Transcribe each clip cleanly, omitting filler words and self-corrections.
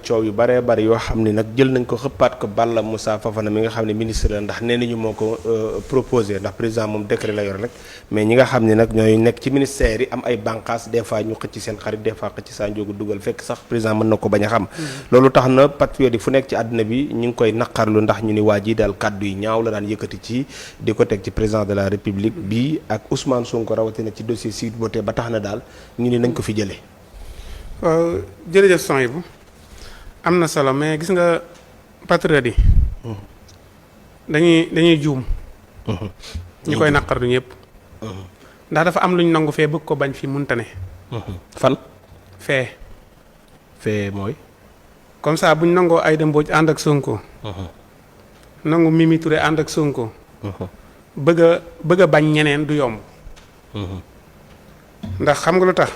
coow yu baree bari yoo xam ni nag jël nañ ko xëppaat ko Balla Moussa Fofana mi nga xam ne ministre la ndax nee nañu moo ko proposé ndax président moom décret la yor rek mais ñi nga xam ne nag ñooy nekk ci ministère yi am ay bànqaas des fois ñu xëcc seen xarit des fois xëcc saa njóogu dugal fekk sax président mën na ko bañ a xam loolu tax na patriote yi fu nekk ci àdduna bi ñu ngi koy naqarlu ndax ñu ni waa ji daal kàddu yi ñaaw la daan yëkkati ci di ko teg ci président de la république bi ak Ousmane Sonko rawatina ci dossier Sweet Beauté ba tax na daal ñu ni nañ ko fi jëlee. waaw jërëjëf Sohaibou am na solo mais gis nga patriote yi dañuy juum ñi koy naqarlu ñëpp ndax dafa am lu ñu nangu fee bëgg ko bañ fi munta ne fan fee mooy comme ça bu ñu nangoo Aïda Mbodj ànd ak Sonko nangu Mimi Touré ànd ak Sonko bëgg a bañ ñeneen du yomb ndax xam nga lu tax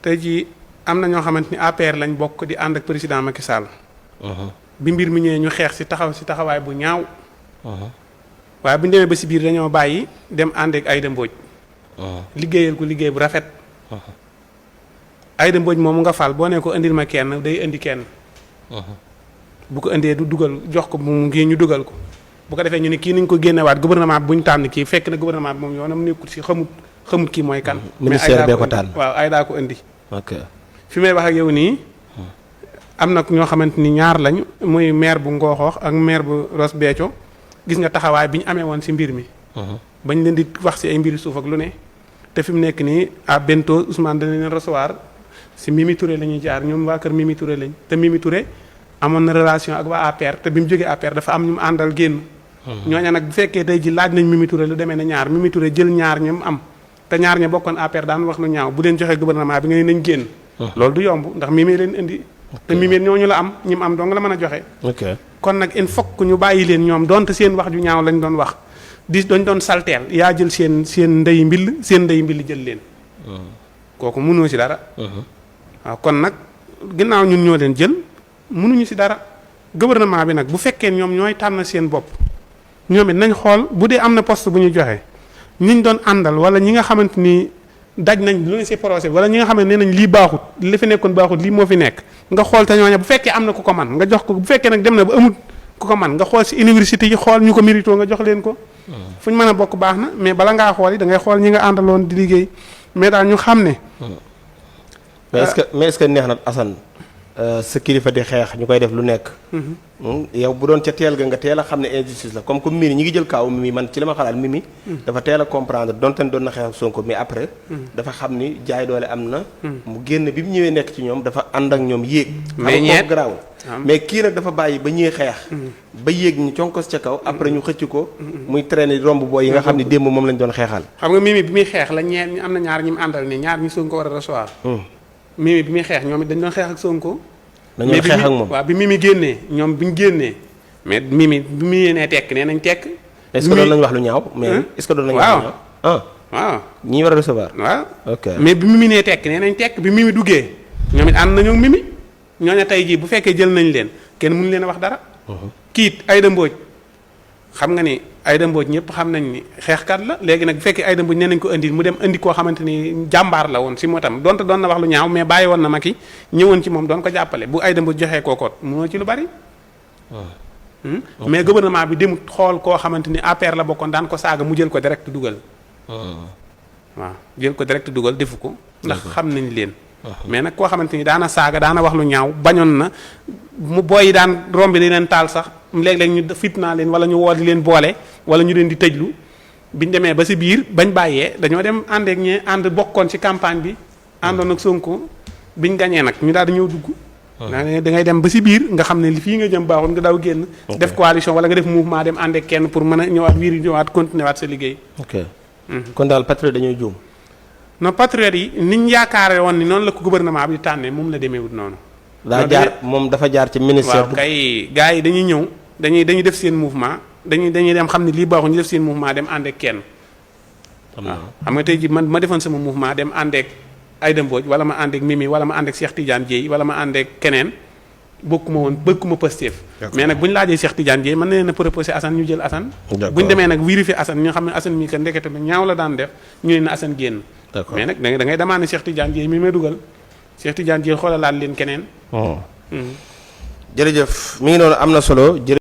tey jii am na ñoo xamante ni APR lañ bokk di ànd ak président Macky Sall bi mbir mi ñëwee ñu xeex ci taxawaay bu ñaaw waaye bu ñu demee ba ci biir dañoo bàyyi dem ànd ak Aïda Mbodj liggéeyal ko liggéey bu rafet Aïda Mbodj moomu nga fal boo ne ko indil ma kenn day indi kenn bu ko indee du dugal jox ko mu ngi ñu dugal ko bu ko defee ñu ne kii nañ ko génnewaat gouvernement bi bu ñu tànn kii fekk na gouvernement bi moom yoonam nekkul ci xamut kii mooy kan ministère bee ko tànn waaw Aïda ko indi ok fi may wax ak yow nii am na ñoo xamante ni ñaar lañ muy maire bu Ngooxoox ak maire bu Ross Béthio gis nga taxawaay bi ñu amee woon ci mbir mi bañ leen di wax ci ay mbiri suuf ak lu ne te fi mu nekk nii à bientôt Ousmane dana leen recevoir ci Mimi Touré la ñuy jaar ñoom waa kër Mimi Touré lañ te Mimi Touré amoon na relation ak waa APR te bi mu jógee APR dafa am ñu mu àndal génn ñooña nag bu fekkee tey ji laaj nañ Mimi Touré lu demee na ñaar Mimi Touré jël ñaar ñam am te ñaar ña bokkoon APR daan wax lu ñaaw bu leen joxee gouvernement bi nga ne nañ génn loolu du yomb ndax Mimi leen indi te Mimi ñooñu la am ñi mu am dong la mën a joxe kon nag il faut que ñu bàyyi leen ñoom donte seen wax ju ñaaw lañ doon wax dañ doon salteel yaa jël seen ndey mbill jël leen kooku mënoo ci dara waaw kon nag ginnaaw ñun ñoo leen jël mënuñu ci dara gouvernement bi nag bu fekkee ñoom ñooy tànn seen bopp ñoom it nañ xool bu dee am na poste bu ñu joxe ñiñ doon àndal wala ñi nga xamante ni daj nañ lu ne ci projet wala ñi nga xam ne nee nañ lii baaxut li fi nekkoon baaxut lii moo fi nekk nga xool te ñooña bu fekkee am na ku ko man nga jox ko bu fekkee nag dem na ba amul ku ko man nga xool ci université yi xool ñu ko mérito nga jox leen ko fu ñu mën a bokk baax na mais bala ngaa xool yi da ngay xool ñi nga àndaloon di liggéey mais daal ñu xam ne mais est-ce que neex na Assane sa kilifa di xeex ñu koy def lu nekk yow bu doon ca teel ga nga teel a xam ne injustice la comme Mimi ñi ngi jël kaaw Mimi man ci li ma xalaat Mimi dafa teel a comprendre donte ne doon na xeex ak Sonko mais après dafa xam ni jaay doole am na mu génn bi mu ñëwee nekk ci ñoom dafa ànd ak ñoom yéeg mais ñeet garaaw mais kii nag dafa bàyyi ba ñuy xeex ba yéeg ñu conkos ca kaw après ñu xëcc ko muy traîner romb booy yi nga xam ne démb moom lañ doon xeexal xam nga Mimi bi muy xeex la ñeet am na ñaar ñi mu àndal ni ñaar ñi Sonko war a recevoir Mimi bi muy xeex ñoom it dañ doon xeex ak Sonko dañoo xeex ak moom waaw bi Mimi génnee ñoom bi ñu génnee mais Mimi bi mu yéenee tekk nee nañ tekk est-ce que doon nañ wax lu ñaaw mais est-ce que doon nañ wax lu ñaaw waaw ñi war a recevoir waaw ok mais bi Mimi nee tekk nee nañ tekk bi Mimi duggee ñoom it ànd nañoo Mimi ñooñu tey jii bu fekkee jël nañ leen kenn mënu leen a wax dara kiit Aïda Mbodj xam nga ni Aïda Mbodj ñëpp xam nañ ni xeexkat la léegi nag bu fekkee Aïda Mbodj nee nañ ko indi mu dem indi koo xamante ni jàmbaar la woon si moo tam donte doon na wax lu ñaaw mais bàyyi woon na Macky ñëwoon ci moom doon ko jàppale bu Aïda Mbodj joxee kookoot mënoo ci lu bari mais gouvernement bi demut xool koo xamante ni APR la bokkoon daan ko saaga mu jël ko direct dugal waaw jël ko direct dugal defu ko ndax xam nañ leen mais nag koo xamante ni daana saaga daana wax lu ñaaw bañoon na mu booy yi daan rombi di leen taal sax léeg-léeg ñu fitnaa leen wala ñu woo di leen boole wala ñu leen di tëjlu biñ demee ba si biir bañ bàyyee dañoo dem ànd ak ñee ànd bokkoon ci campagne bi àndoon ak Sonko biñ gañee nag ñu daal di ñëw dugg da ngay dem ba si biir nga xam ne li fii nga jëm baaxul nga daw génn def coalition wala nga def mouvement dem ànd ak kenn pour mën a ñëwaat wiiri ñëwaat continuer waat sa liggéey kon daal patriote dañuy juum non patriote yi niñ yaakaare woon ni noonu la ko gouvernement bi di tànnee moom la demeewut noonu daa jaar moom dafa jaar ci ministère waaw kay gars yi dañuy ñëw dañuy def seen mouvement dañuy dem xam ne lii baaxul ñu def seen mouvement dem ànd ak kenn waaw xam nga tey ji man ma defoon sama mouvement dem ànd ak Aïda Mbodj wala ma ànd ak Mimi wala ma ànd ak Cheikh Tidiane Dièye wala ma ànd ak keneen bokkuma Pastef mais nag bu ñu laajee Cheikh Tidiane Dièye mën na leen a proposé Assane ñu jël Assane bu ñu demee nag vérifier Assane ñu xam ne Assane mii ka ndekete lu ñaaw la daan def ñu ne na Assane génn mais nag da ngay demandé Cheikh Tidiane Dièye mi may dugal Cheikh Tidiane Dièye xoolalaat leen keneen. jërëjëf mi ngi noonu am na solo.